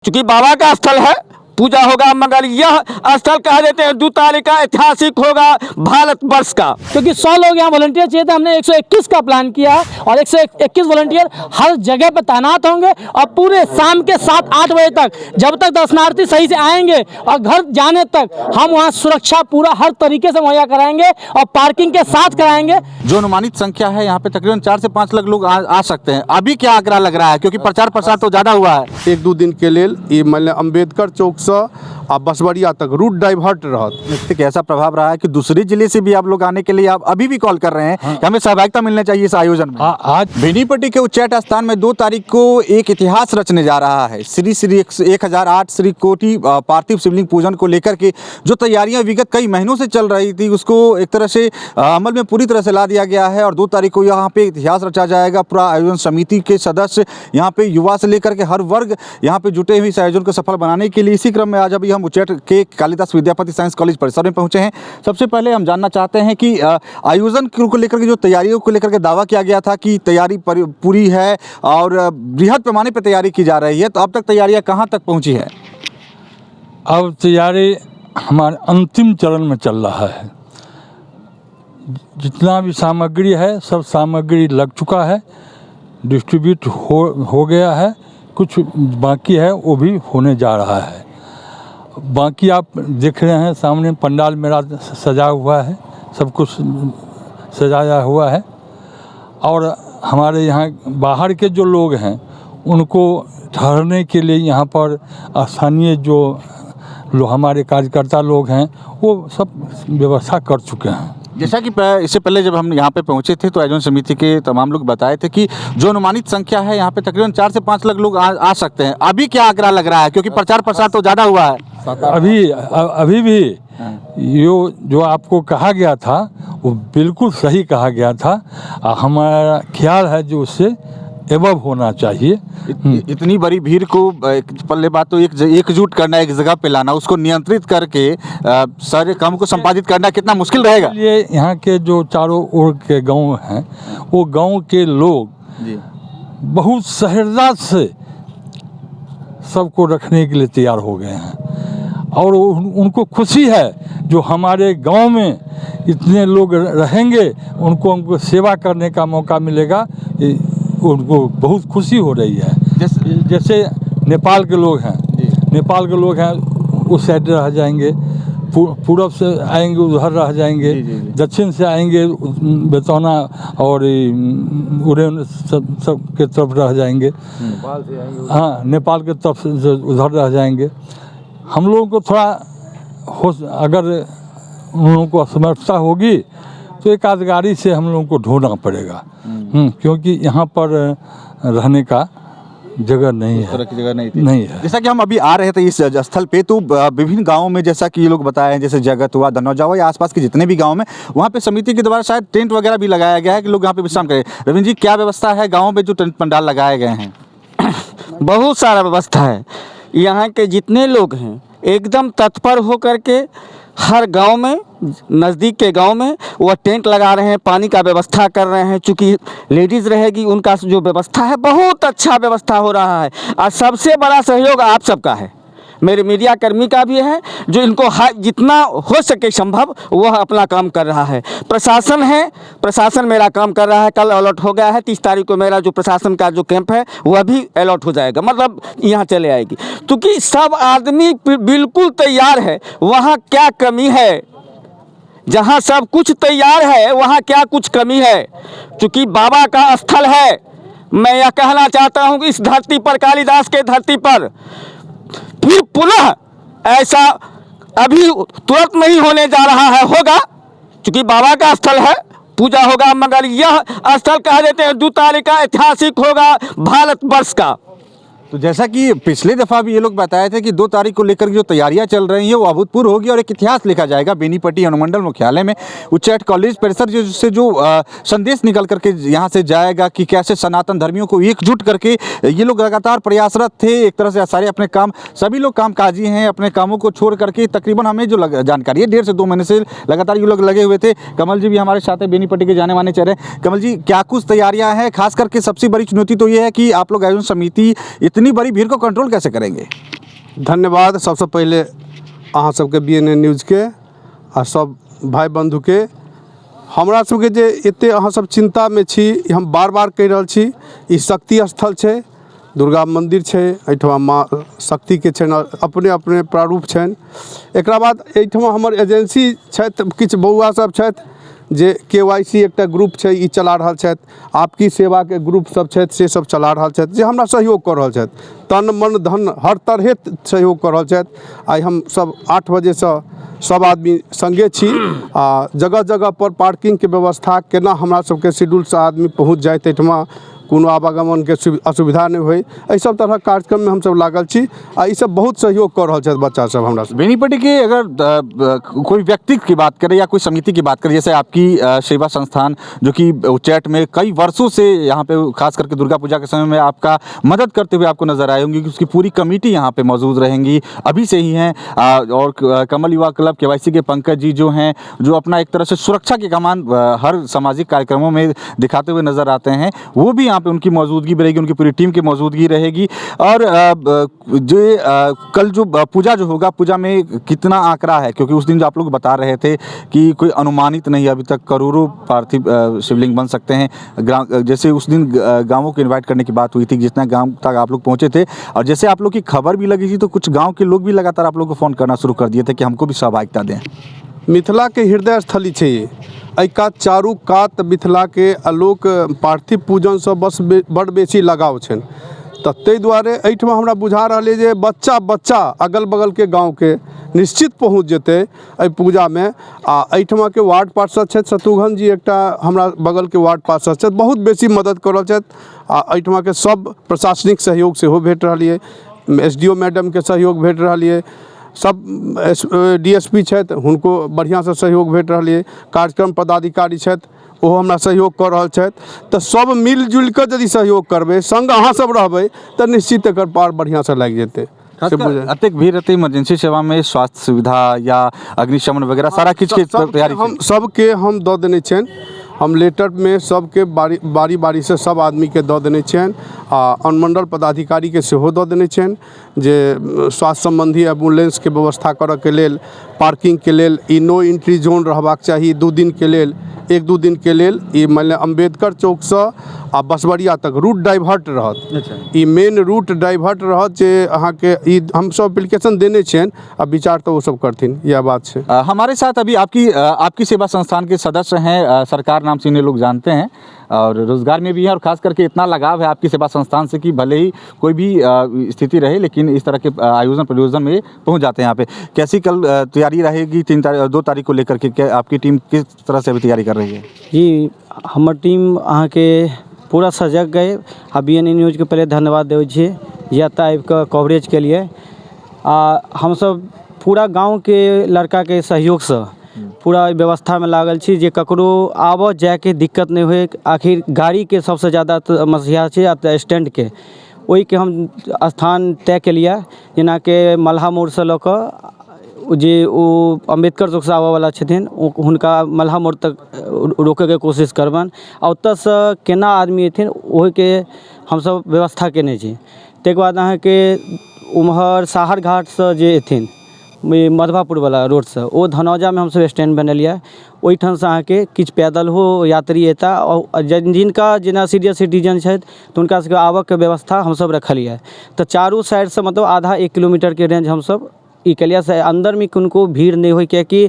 चूंकि बाबा का स्थल है, पूजा होगा, मगर यह स्थल कह देते हैं 2 तारीख का ऐतिहासिक होगा भारत वर्ष का। क्योंकि 100 लोग यहाँ वॉलंटियर चाहिए थे, हमने 121 का प्लान किया और 121 वॉलंटियर हर जगह पे तैनात होंगे और पूरे शाम के 7-8 बजे तक, जब तक दर्शनार्थी सही से आएंगे और घर जाने तक हम वहाँ सुरक्षा पूरा हर तरीके से मुहैया कराएंगे और पार्किंग के साथ कराएंगे। जो अनुमानित संख्या है यहाँ पे तकरीबन 4 से 5 लाख लोग आ सकते हैं। अभी क्या आंकड़ा लग रहा है, क्योंकि प्रचार प्रसार तो ज़्यादा हुआ है। 1-2 दिन के लिए ये मतलब अम्बेडकर चौक से आ बसवरिया तक रूट डाइवर्ट रहत। कैसा प्रभाव रहा है कि दूसरे जिले से भी आप लोग आने के लिए आप अभी भी कॉल कर रहे हैं कि हमें सहभागिता मिलनी चाहिए इस आयोजन में। आज बेनीपट्टी के उच्चैठ स्थान में 2 तारीख को एक इतिहास रचने जा रहा है। श्री 1008 श्री कोटि पार्थिव शिवलिंग पूजन को लेकर के जो तैयारियां विगत कई महीनों से चल रही थी, उसको एक तरह से अमल में पूरी तरह से ला दिया गया है और 2 तारीख को यहाँ पे इतिहास रचा जाएगा। पूरा आयोजन समिति के सदस्य यहाँ पे युवा से लेकर के हर वर्ग यहाँ पे जुटे हुए इस आयोजन को सफल बनाने के लिए। इसी क्रम में आज अभी हम उच्चैठ के कालिदास विद्यापति साइंस कॉलेज परिसर में पहुंचे हैं। सबसे पहले हम जानना चाहते हैं कि आयोजन को लेकर के जो तैयारियों को लेकर के दावा किया गया था कि तैयारी पूरी है और बृहद पैमाने पर तैयारी की जा रही है, तो अब तक तैयारियां कहां तक पहुंची है? अब तैयारी हमारे अंतिम चरण में चल रहा है। जितना भी सामग्री है सब सामग्री लग चुका है, डिस्ट्रीब्यूट हो गया है, कुछ बाकी है वो भी होने जा रहा है। बाकी आप देख रहे हैं सामने पंडाल मेरा सजा हुआ है, सब कुछ सजाया हुआ है और हमारे यहाँ बाहर के जो लोग हैं उनको ठहरने के लिए यहाँ पर स्थानीय जो हमारे कार्यकर्ता लोग हैं वो सब व्यवस्था कर चुके हैं। जैसा कि इससे पहले जब हम यहाँ पे पहुँचे थे तो आयोजन समिति के तमाम लोग बताए थे कि जो अनुमानित संख्या है यहाँ पे तकरीबन 4 से 5 लाख लोग आ सकते हैं। अभी क्या आंकड़ा लग रहा है, क्योंकि प्रचार प्रसार तो ज़्यादा हुआ है? अभी भी जो आपको कहा गया था वो बिल्कुल सही कहा गया था। हमारा ख्याल है जो उससे एबव होना चाहिए। इतनी बड़ी भीड़ को पहले बात तो एकजुट करना, एक जगह पे लाना, उसको नियंत्रित करके सारे काम को संपादित करना कितना मुश्किल रहेगा। इसलिए यहाँ के जो चारों ओर के गांव हैं वो गांव के लोग बहुत सहजता से सबको रखने के लिए तैयार हो गए हैं और उनको खुशी है जो हमारे गांव में इतने लोग रहेंगे, उनको सेवा करने का मौका मिलेगा, उनको बहुत खुशी हो रही है। जैसे नेपाल के लोग हैं उस साइड रह जाएंगे, पूरब से आएंगे उधर रह जाएंगे, दक्षिण से आएंगे बेतौना और उड़न सब के तरफ रह जाएंगे, हाँ नेपाल के तरफ से उधर रह जाएंगे। हम लोगों को थोड़ा अगर उन लोगों को असमर्थता होगी तो एक आध गाड़ी से हम लोगों को ढूंढना पड़ेगा, क्योंकि यहाँ पर रहने का जगह नहीं है, नहीं है। जैसा कि हम अभी आ रहे थे इस स्थल पे तो विभिन्न गांवों में जैसा कि ये लोग बताए हैं, जैसे जगत हुआ, धनौजा हुआ या आसपास के जितने भी गांव में, वहाँ पे समिति के द्वारा शायद टेंट वगैरह भी लगाया गया है कि लोग यहाँ पे विश्राम करें। रविंद्र जी, क्या व्यवस्था है गाँव में जो टेंट पंडाल लगाए गए हैं? बहुत सारा व्यवस्था है। यहाँ के जितने लोग हैं एकदम तत्पर होकर के हर गांव में, नज़दीक के गांव में वो टेंट लगा रहे हैं, पानी का व्यवस्था कर रहे हैं। चूँकि लेडीज़ रहेगी, उनका जो व्यवस्था है बहुत अच्छा व्यवस्था हो रहा है और सबसे बड़ा सहयोग आप सबका है, मेरे मीडिया कर्मी का भी है, जो इनको जितना हो सके संभव वह अपना काम कर रहा है। प्रशासन है, प्रशासन मेरा काम कर रहा है। कल अलर्ट हो गया है, 30 तारीख को मेरा जो प्रशासन का जो कैंप है वह भी अलर्ट हो जाएगा, मतलब यहाँ चले आएगी। क्योंकि सब आदमी बिल्कुल तैयार है। वहाँ क्या कमी है? जहाँ सब कुछ तैयार है वहाँ क्या कुछ कमी है? क्योंकि बाबा का स्थल है। मैं यह कहना चाहता हूँ कि इस धरती पर, कालिदास के धरती पर फिर पुनः ऐसा अभी तुरंत नहीं होने जा रहा है, होगा। क्योंकि बाबा का स्थल है, पूजा होगा, मगर यह स्थल कह देते हैं 2 तारीख का ऐतिहासिक होगा भारत वर्ष का। तो जैसा कि पिछले दफ़ा भी ये लोग बताए थे कि 2 तारीख को लेकर जो तैयारियां चल रही हैं वो अभूतपूर्व होगी और एक इतिहास लिखा जाएगा। बेनीपट्टी अनुमंडल मुख्यालय में उच्चैठ कॉलेज परिसर से जो संदेश निकल करके यहाँ से जाएगा कि कैसे सनातन धर्मियों को एकजुट करके ये लोग लगातार प्रयासरत थे। एक तरह से सारे अपने काम, सभी लोग कामकाजी हैं, अपने कामों को छोड़ करके तकरीबन हमें जो जानकारी है 1.5 से 2 महीने से लगातार ये लोग लगे हुए थे। कमल जी भी हमारे साथ है, बेनीपट्टी के जाने माने चेहरे। कमल जी, क्या कुछ तैयारियाँ हैं? खास करके सबसे बड़ी चुनौती तो ये है कि आप लोग आयोजन समिति इतनी बड़ी भीड़ को कंट्रोल कैसे करेंगे? धन्यवाद सबसे पहले अहाँ सबके BNN न्यूज़ के आ सब भाई बंधु के हमरा सबके जे एते अहाँ सब चिंता में छी हम बार बार कह रहल छी ई शक्ति स्थल छै दुर्गा मंदिर छै एहिठमा माँ शक्ति के छनि अपने अपने प्रारूप छनि एकरा बाद एहिठमा हमर एजेंसी छथि किछु बौआ सब छथि जे KYC एकटा ग्रुप छै ई चला रहल छथि आपकी सेवा के ग्रुप सब छथि से सब चला रहल छथि जे हमरा सहयोग कऽ रहल छथि तन मन धन हर तरहे सहयोग कऽ रहल छथि आइ हम सब 8 बजे से सब आदमी संगे छी आ जगह जगह पर पार्किंग के व्यवस्था केना हमरा सबके शेड्यूल से आदमी पहुँच जाए एहिठमा कोनो आवागमन के असुविधा नहीं होय एहि सब तरह कार्यक्रम में हम सब लागल छी आ ई सब बहुत सहयोग कर रहल छथि बच्चा सब हमरा सब। बेनीपट्टी के अगर कोई व्यक्ति की बात करें या कोई समिति की बात करें जैसे आपकी सेवा संस्थान जो कि उच्चैठ में कई वर्षों से यहाँ पे खास करके दुर्गा पूजा के समय में आपका मदद करते हुए आपको नजर आए होंगे कि उसकी पूरी कमेटी यहाँ पे मौजूद रहेंगी अभी से ही हैं और कमल युवा क्लब KYC के पंकज जी जो हैं जो अपना एक तरह से सुरक्षा की कमान हर सामाजिक कार्यक्रमों में दिखाते हुए नजर आते हैं वो भी पे उनकी मौजूदगी भी रहेगी उनकी पूरी टीम की मौजूदगी रहेगी और जो कल जो पूजा जो होगा पूजा में कितना आंकड़ा है क्योंकि उस दिन जो आप लोग बता रहे थे कि कोई अनुमानित नहीं अभी तक करोड़ों पार्थिव शिवलिंग बन सकते हैं जैसे उस दिन गांवों को इनवाइट करने की बात हुई थी जितना गांव तक आप लोग पहुंचे थे और जैसे आप लोग की खबर भी लगी थी तो कुछ गाँव के लोग भी लगातार आप लोग को फ़ोन करना शुरू कर दिए थे कि हमको भी सहभागिता दें। मिथिला के हृदय स्थली छै एहि कात चारू कात मिथिला के आलोक पार्थिव पूजन से बस बड़ बेसी लगाव छनि तऽ ताहि दुआरे एहिठमा हमरा बुझा रहल है जे बच्चा बच्चा अगल बगल के गाँव के निश्चित पहुँच जेतै एहि पूजा में आ एहिठमा के वार्ड पार्षद छथि शत्रुघ्न जी एकटा हमरा बगल के वार्ड पार्षद छथि बहुत बेसी मदद कऽ रहल छथि आ एहिठमा के सब प्रशासनिक सहयोग सेहो भेट रहल है SDO मैडम के सहयोग भेट रहल है सब DSP छथि हुनको बढ़िया से सहयोग भेट रहल है कार्यक्रम पदाधिकारी छथि ओहो हमरा सहयोग कऽ रहल छथि तऽ सब मिलजुल कऽ यदि सहयोग करबै संग अहाँ सब रहबै तऽ निश्चित एकर पार बढ़िया से लागि जेतै। अत्यधिक भीड़ रहती इमरजेंसी सेवा में स्वास्थ्य सुविधा या अग्निशमन वगैरह सारा किछ के तैयारी हम सबके हम दऽ देने छियनि हम लेटर में सबके बारी बारी से सब आदमी के दऽ देने छियनि आ अनुमंडल पदाधिकारी के सेहो दऽ देने छियनि जे स्वास्थ्य संबंधी एम्बुलेंस के व्यवस्था करऽ के लेल पार्किंग के लेल ई नो एंट्री जोन रहबाक चाही 2 दिन के लेल 1-2 दिन के लेल ई मान लिअ अम्बेडकर चौक से आ बसवरिया तक रूट डाइवर्ट रहत ई मेन रूट डाइवर्ट रहत जे अहाँ के ई हम सब एप्लीकेशन देने छियनि आ विचार तो वो सब करथिन यह बात है। हमारे साथ अभी आपकी सेवा संस्थान के सदस्य हैं सरकार नाम से इन्हें लोग जानते हैं और रोजगार में भी है और खास करके इतना लगाव है आपकी सेवा संस्थान से कि भले ही कोई भी स्थिति रहे लेकिन इस तरह के आयोजन प्रयोजन में पहुंच जाते हैं यहाँ पे। कैसी कल तैयारी रहेगी 2 तारीख को लेकर के क्या आपकी टीम किस तरह से अभी तैयारी कर रही है? जी हमार टीम अहाँ के पूरा सजग गए आ BNN न्यूज़ के पहले धन्यवाद देवे छियै यात्रा आबि कऽ कवरेज के लिए हम सब पूरा गाँव के लड़का के सहयोग से पूरा व्यवस्था में लागल छी जे ककरो आबऽ जाए के दिक्कत नहीं हुए आखिर गाड़ी के सबसे ज़्यादा समस्या छै स्टैंड के ओहि के हम स्थान तय केलिए जेना के मल्हा मोड़ से लऽ कऽ जे ओ अम्बेडकर चौक से आबऽ वाला छथिन हुनका मल्हा मोड़ तक रोके के कोशिश करबनि आ ओतऽ से केना आदमी एथिन ओहि के हम सब व्यवस्था केने छी। ताहिके बाद अहाँ के उम्हर साहर घाट से जे एथिन मधवापुर वाला रोड से ओ धनौजा में हम सब स्टैंड बनेलिए ओहिठाम से अहाँ के किछु पैदल हो यात्री एता और जिनका जेना सीनियर सिटीजन छथि तऽ हुनका सबके आबऽ के व्यवस्था हम सब रखलिए तऽ चारू साइड से मतलब आधा 1 किलोमीटर के रेंज हम सब ई केलिए से अंदर में किनको भीड़ नहीं हो कियाकि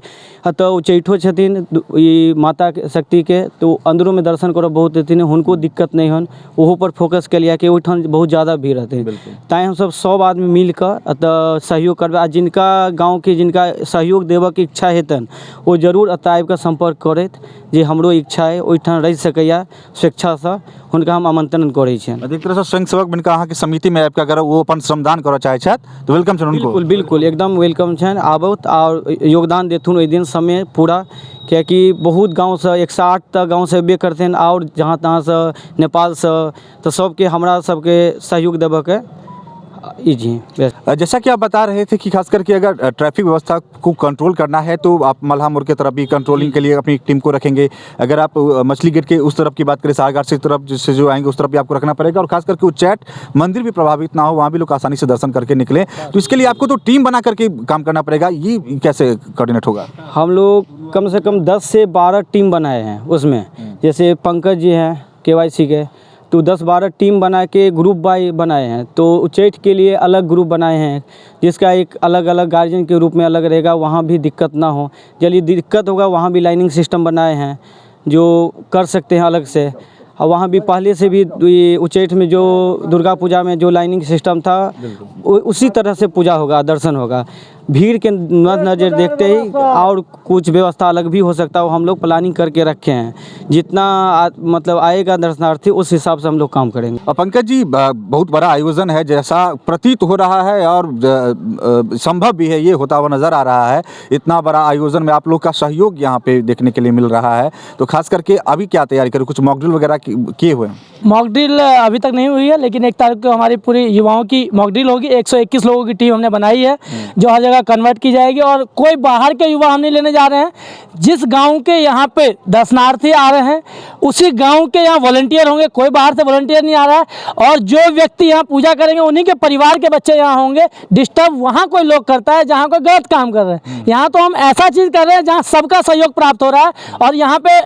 तो उच्चैठो छथिन ई माता शक्ति के तो अंदरों में दर्शन करब बहुत एथिन हुनको दिक्कत नहीं हन ओहो पर फोकस केलिए कि ओहिठाम बहुत ज़्यादा भीड़ रहते ताई हम सब आदमी मिल कर सहयोग करबे आ जिनका गाँव के जिनका सहयोग देबऽ के इच्छा हेतन वो जरूर एतऽ आबि कऽ संपर्क करैत जे हमरो इच्छा है ओहिठाम रहि सकैया स्वेच्छा से हुनका हम आमंत्रण करै छियनि। एक तरह से स्वयंसेवक बनकर अहाँ के समिति में आबि कऽ अगर वो अपन श्रमदान करऽ चाहै छथि तो वेलकम छनि उनको। बिल्कुल बिल्कुल एकदम वेलकम छनि आबौत और योगदान देथुन ओहि दिन समय पूरा कियाकि बहुत गाँव से 108 तक गाँव से अयबे करथिन और जहाँ तहाँ से नेपाल से तो सबके हमरा सबके सहयोग देबऽ के ईजी है। जैसा कि आप बता रहे थे कि खास करके अगर ट्रैफिक व्यवस्था को कंट्रोल करना है तो आप मल्हा मोड़ की तरफ भी कंट्रोलिंग के लिए अपनी टीम को रखेंगे। अगर आप मछली गेट के उस तरफ की बात करें, सारघाट से तरफ जिससे जो आएंगे उस तरफ भी आपको रखना पड़ेगा, और खास करके उच्चैठ मंदिर भी प्रभावित ना हो, वहाँ भी लोग आसानी से दर्शन करके निकलें, तो इसके लिए आपको तो टीम बना करके काम करना पड़ेगा। ये कैसे कोऑर्डिनेट होगा? हम लोग कम से कम 10 से 12 टीम बनाए हैं उसमें, जैसे पंकज जी हैं KYC के, तो 10-12 टीम बना के ग्रुप बाय बनाए हैं। तो उच्चैठ के लिए अलग ग्रुप बनाए हैं जिसका एक अलग अलग गार्जियन के रूप में अलग रहेगा, वहाँ भी दिक्कत ना हो। चलिए दिक्कत होगा वहाँ भी लाइनिंग सिस्टम बनाए हैं जो कर सकते हैं अलग से। और वहाँ भी पहले से भी उच्चैठ में जो दुर्गा पूजा में जो लाइनिंग सिस्टम था उसी तरह से पूजा होगा, दर्शन होगा। भीड़ के नज़र देखते ही और कुछ व्यवस्था अलग भी हो सकता है, वो हम लोग प्लानिंग करके रखे हैं। जितना मतलब आएगा दर्शनार्थी उस हिसाब से हम लोग काम करेंगे। और पंकज जी, बहुत बड़ा आयोजन है जैसा प्रतीत हो रहा है और संभव भी है, ये होता हुआ नज़र आ रहा है। इतना बड़ा आयोजन में आप लोग का सहयोग यहाँ पे देखने के लिए मिल रहा है, तो खास करके अभी क्या तैयारी करें? कुछ मॉक ड्रिल वगैरह किए हुए हैं? मॉक ड्रिल अभी तक नहीं हुई है, लेकिन 1 तारीख को हमारी पूरी युवाओं की मॉक ड्रिल होगी। 121 लोगों की टीम हमने बनाई है जो हर जगह कन्वर्ट की जाएगी, और कोई बाहर के युवा हम नहीं लेने जा रहे हैं। जिस गांव के यहाँ पे दर्शनार्थी आ रहे हैं उसी गांव के यहाँ वॉलंटियर होंगे, कोई बाहर से वॉलंटियर नहीं आ रहा है। और जो व्यक्ति यहाँ पूजा करेंगे उन्हीं के परिवार के बच्चे यहाँ होंगे। डिस्टर्ब वहाँ कोई लोग करता है जहाँ कोई गलत काम कर रहे हैं। यहाँ तो हम ऐसा चीज़ कर रहे हैं जहाँ सबका सहयोग प्राप्त हो रहा है, और यहाँ पे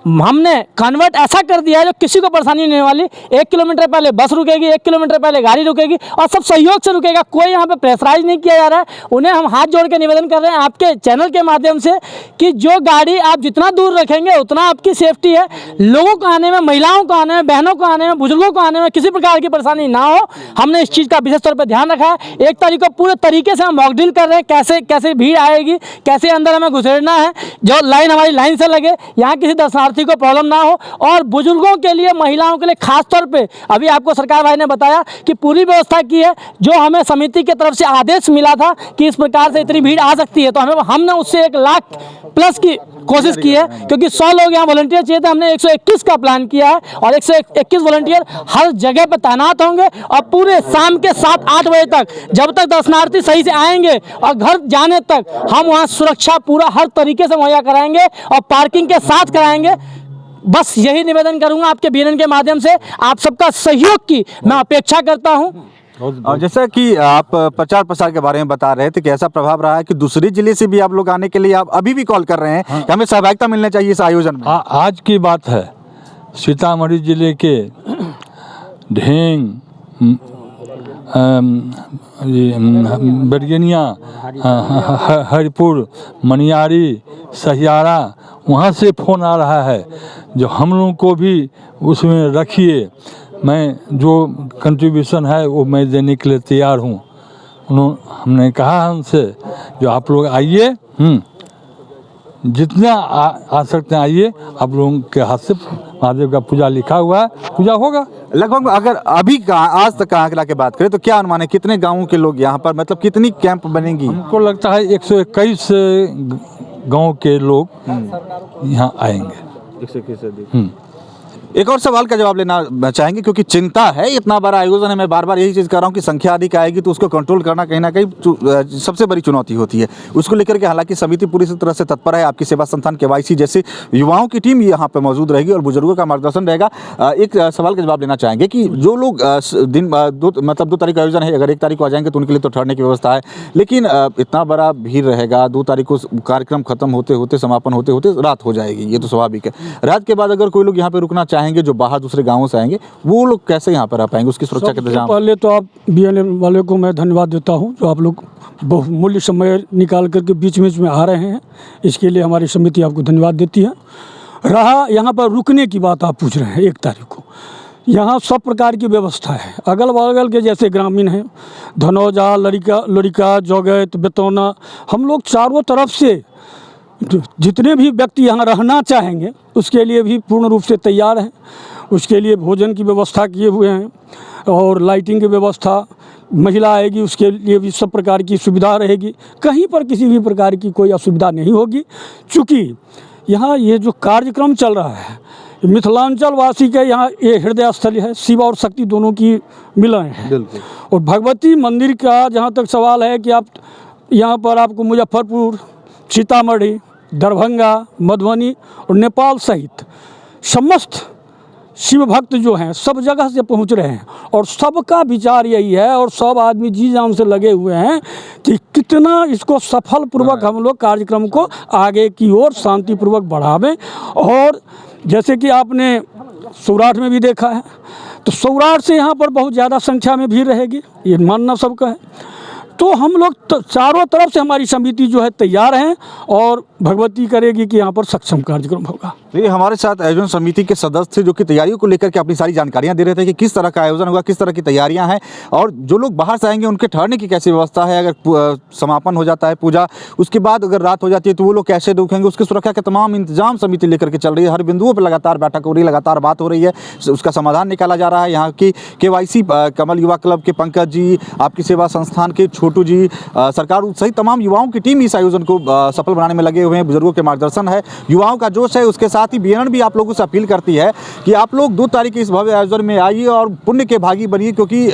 हमने कन्वर्ट ऐसा कर दिया है जो किसी को परेशानी नहीं होने वाली। 1 किलोमीटर पहले बस रुकेगी, 1 किलोमीटर पहले गाड़ी रुकेगी, और सब सहयोग से रुकेगा। कोई यहाँ पे प्रेशराइज नहीं किया जा रहा है। उन्हें हम हाथ जोड़ के निवेदन कर रहे हैं आपके चैनल के माध्यम से कि जो गाड़ी आप जितना दूर रखेंगे उतना आपकी सेफ्टी है। लोगों को आने में, महिलाओं को आने में, बहनों को आने में, बुजुर्गों को आने में किसी प्रकार की परेशानी ना हो, हमने इस चीज़ का विशेष तौर पर ध्यान रखा है। 1 तारीख को पूरे तरीके से हम मॉक ड्रिल कर रहे हैं, कैसे कैसे भीड़ आएगी, कैसे अंदर हमें घुसेड़ना है, जो लाइन हमारी लाइन से लगे, यहाँ किसी दर्शनार्थी को प्रॉब्लम ना हो। और बुजुर्गों के लिए, महिलाओं के लिए खास तौर पे अभी आपको सरकार भाई ने बताया कि पूरी व्यवस्था की है। जो हमें समिति की तरफ से आदेश मिला था कि इस प्रकार से इतनी भीड़ आ सकती है, तो हमने उससे 1 लाख प्लस की कोशिश की है, क्योंकि 100 लोग यहाँ वॉलंटियर चाहिए थे। हमने 121 का प्लान किया है, और 121 वॉलंटियर हर जगह पर तैनात होंगे, और पूरे शाम के 7-8 बजे तक, जब तक दर्शनार्थी सही से आएंगे और घर जाने तक, हम वहाँ सुरक्षा पूरा हर तरीके से मुहैया कराएंगे और पार्किंग के साथ कराएंगे। बस यही निवेदन करूंगा आपके BNN के माध्यम से, आप सबका सहयोग की मैं अपेक्षा करता हूं। और जैसा कि आप प्रचार प्रसार के बारे में बता रहे थे कि ऐसा प्रभाव रहा है कि दूसरे जिले से भी आप लोग आने के लिए आप अभी भी कॉल कर रहे हैं कि हमें सहभागिता मिलनी चाहिए इस आयोजन में। आज की बात है, सीतामढ़ी जिले के ढेंग, बरगनिया, हरिपुर, मनियारी, सहियारा, वहाँ से फ़ोन आ रहा है जो हम लोगों को भी उसमें रखिए। मैं जो कंट्रीब्यूशन है वो मैं देने के लिए तैयार हूँ। हमने कहा हमसे जो आप लोग आइए, जितना आ सकते हैं आइए। आप लोगों के हाथ से महादेव का पूजा लिखा हुआ है, पूजा होगा। लगभग अगर अभी आज तक का आंकड़ा की बात करें तो क्या अनुमान है कितने गांवों के लोग यहाँ पर, मतलब कितनी कैंप बनेंगी? हमको लगता है 121 गांव के लोग यहाँ आएंगे। 121 एक और सवाल का जवाब लेना चाहेंगे, क्योंकि चिंता है, इतना बड़ा आयोजन है। मैं बार बार यही चीज़ कर रहा हूँ कि संख्या अधिक आएगी तो उसको कंट्रोल करना कहीं ना कहीं सबसे बड़ी चुनौती होती है। उसको लेकर के हालांकि समिति पूरी तरह से तत्पर है। आपकी सेवा संस्थान KYC जैसे युवाओं की टीम यहाँ पे मौजूद रहेगी और बुजुर्गों का मार्गदर्शन रहेगा। एक सवाल का जवाब लेना चाहेंगे कि जो लोग 2 तारीख का आयोजन है, अगर 1 तारीख को आ जाएंगे तो उनके लिए तो ठहरने की व्यवस्था है, लेकिन इतना बड़ा भीड़ रहेगा। 2 तारीख को कार्यक्रम खत्म होते होते, समापन होते होते रात हो जाएगी, ये तो स्वाभाविक है। रात के बाद अगर कोई लोग यहाँ पे रुकना चाहेंगे जो बाहर दूसरे गांवों से आएंगे, वो लोग कैसे यहाँ पर आ पाएंगे? उसकी सुरक्षा के इंतजाम। पहले तो आप BNN वाले को मैं धन्यवाद देता हूँ जो आप लोग बहुमूल्य समय निकाल करके बीच में आ रहे हैं, इसके लिए हमारी समिति आपको धन्यवाद देती है। रहा यहाँ पर रुकने की बात आप पूछ रहे हैं, 1 तारीख को यहाँ सब प्रकार की व्यवस्था है। अगल बगल के जैसे ग्रामीण हैं, धनौजा, लड़िका, जोगैत, बेतौना, हम लोग चारों तरफ से जितने भी व्यक्ति यहाँ रहना चाहेंगे उसके लिए भी पूर्ण रूप से तैयार हैं। उसके लिए भोजन की व्यवस्था किए हुए हैं और लाइटिंग की व्यवस्था, महिला आएगी उसके लिए भी सब प्रकार की सुविधा रहेगी। कहीं पर किसी भी प्रकार की कोई असुविधा नहीं होगी, चूँकि यहाँ ये जो कार्यक्रम चल रहा है मिथिलांचल वासी के यहाँ ये हृदय स्थल है, शिव और शक्ति दोनों की मिलन है। बिल्कुल। और भगवती मंदिर का जहाँ तक सवाल है कि आप यहाँ पर आपको मुजफ्फरपुर, सीतामढ़ी, दरभंगा, मधुबनी और नेपाल सहित समस्त शिव भक्त जो हैं सब जगह से पहुंच रहे हैं और सबका विचार यही है और सब आदमी जी जान से लगे हुए हैं कि कितना इसको सफल पूर्वक हम लोग कार्यक्रम को आगे की ओर शांतिपूर्वक बढ़ावें। और जैसे कि आपने सौराठ में भी देखा है, तो सौराठ से यहाँ पर बहुत ज़्यादा संख्या में भीड़ रहेगी, ये मानना सबका है। तो हम लोग चारों तरफ से हमारी समिति जो है तैयार हैं और भगवती करेगी कि यहाँ पर सक्षम कार्यक्रम होगा। तो ये हमारे साथ आयोजन समिति के सदस्य जो कि तैयारियों को लेकर के अपनी सारी जानकारियां दे रहे थे कि किस तरह का आयोजन होगा, किस तरह की तैयारियां हैं और जो लोग बाहर से आएंगे उनके ठहरने की कैसी व्यवस्था है। अगर समापन हो जाता है पूजा, उसके बाद अगर रात हो जाती है तो वो लोग कैसे रुकेंगे, उसकी सुरक्षा के तमाम इंतजाम समिति लेकर के चल रही है। हर बिंदुओं पर लगातार बैठक हो रही है, लगातार बात हो रही है, उसका समाधान निकाला जा रहा है। यहाँ की KYC कमल युवा क्लब के पंकज जी, आपकी सेवा संस्थान के छोटू जी, सरकार सहित तमाम युवाओं की टीम इस आयोजन को सफल बनाने में लगे हुए हैं। बुजुर्गों के मार्गदर्शन है, युवाओं का जोश है। उसके साथ ही BNN भी आप लोगों से अपील करती है कि आप लोग 2 तारीख के इस भव्य आयोजन में आइए और पुण्य के भागी बनिए, क्योंकि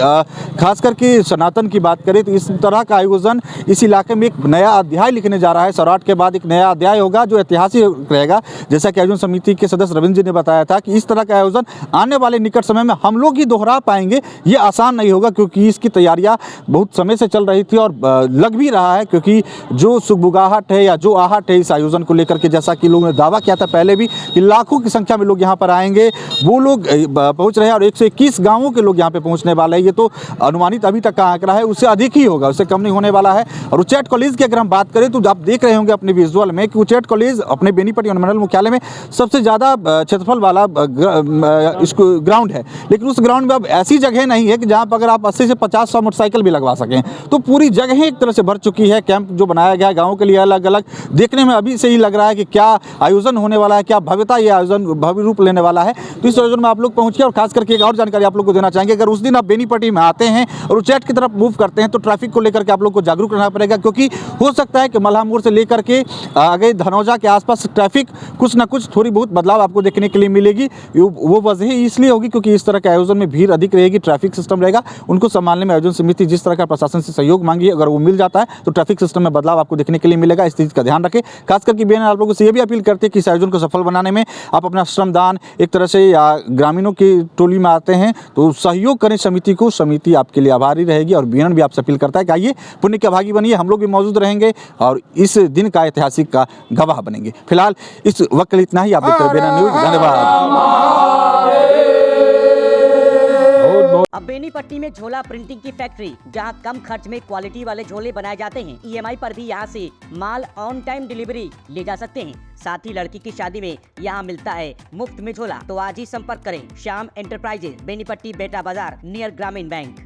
खास करके सनातन की बात करें तो इस तरह का आयोजन इस इलाके में एक नया अध्याय लिखने जा रहा है। सौराठ के बाद एक नया अध्याय होगा जो ऐतिहासिक रहेगा। जैसा कि आयोजन समिति के सदस्य रविंद्र जी ने बताया था कि इस तरह का आयोजन आने वाले निकट समय में हम लोग ही दोहरा पाएंगे। ये आसान नहीं होगा क्योंकि इसकी तैयारियां बहुत समय से चल रही थी और लग भी रहा है, क्योंकि जो सुगबुगाहट है या जो आहट है इस आयोजन को लेकर के, जैसा कि लोगों ने दावा किया था पहले भी कि लाखों की संख्या में लोग यहाँ पर आएंगे, वो लोग पहुँच रहे हैं और 121 गाँवों के लोग यहाँ पे पहुँचने वाले हैं। ये तो अनुमानित अभी तक का आंकड़ा है, उससे अधिक ही होगा, उससे कम नहीं होने वाला है। और उच्चैठ कॉलेज की अगर हम बात करें तो आप देख रहे होंगे अपने विजुअल में कि उच्चैठ कॉलेज अपने बेनीपट्टी अनुमंडल मुख्यालय में सबसे ज़्यादा क्षेत्रफल वाला ग्राउंड है, लेकिन उस ग्राउंड में अब ऐसी जगह नहीं है कि जहाँ पर अगर आप 80 से 50 मोटरसाइकिल भी लगवा सकें। तो पूरी जगह एक तरह से भर चुकी है। कैंप जो बनाया गया है गाँव के लिए अलग अलग, देखने में अभी से ही लग रहा है कि क्या आयोजन होने वाला है, क्या भव्यता ये आयोजन भव्य रूप लेने वाला है। तो इस आयोजन में आप लोग पहुंचिए और खास करके एक और जानकारी आप लोग को देना चाहेंगे, अगर उस दिन आप बेनीपट्टी में आते हैं और उच्चैठ की तरफ मूव करते हैं तो ट्रैफिक को लेकर के आप लोग को जागरूक रहना पड़ेगा, क्योंकि हो सकता है कि मल्हा मोड़ से लेकर के आगे धनौजा के आसपास ट्रैफिक कुछ ना कुछ थोड़ी बहुत बदलाव आपको देखने के लिए मिलेगी। वो वजह इसलिए होगी क्योंकि इस तरह के आयोजन में भीड़ अधिक रहेगी, ट्रैफिक सिस्टम रहेगा। उनको संभालने में आयोजन समिति जिस तरह का प्रशासन से सहयोग मांगी, अगर वो मिल जाता है तो ट्रैफिक सिस्टम में बदलाव आपको देखने के लिए मिलेगा। इस चीज़ का ध्यान रखें। खास करके BNN आप लोगों से ये भी अपील करते हैं कि इस आयोजन को सफल बनाने में आप अपना श्रमदान एक तरह से या ग्रामीणों की टोली में आते हैं तो सहयोग करें समिति को, समिति आपके लिए आभारी रहेगी। और BNN भी आपसे अपील करता है कि आइए पुण्य के भागी बनिए, हम लोग भी मौजूद रहेंगे और इस दिन का ऐतिहासिक का गवाह बनेंगे। फिलहाल इस वक्त के लिए इतना ही। आप देखते रहे BNN न्यूज़। धन्यवाद। अब बेनीपट्टी में झोला प्रिंटिंग की फैक्ट्री, जहां कम खर्च में क्वालिटी वाले झोले बनाए जाते हैं। EMI पर भी यहां से माल ऑन टाइम डिलीवरी ले जा सकते हैं। साथ ही लड़की की शादी में यहां मिलता है मुफ्त में झोला। तो आज ही संपर्क करें श्याम एंटरप्राइजेज, बेनीपट्टी, बेटा बाजार, नियर ग्रामीण बैंक।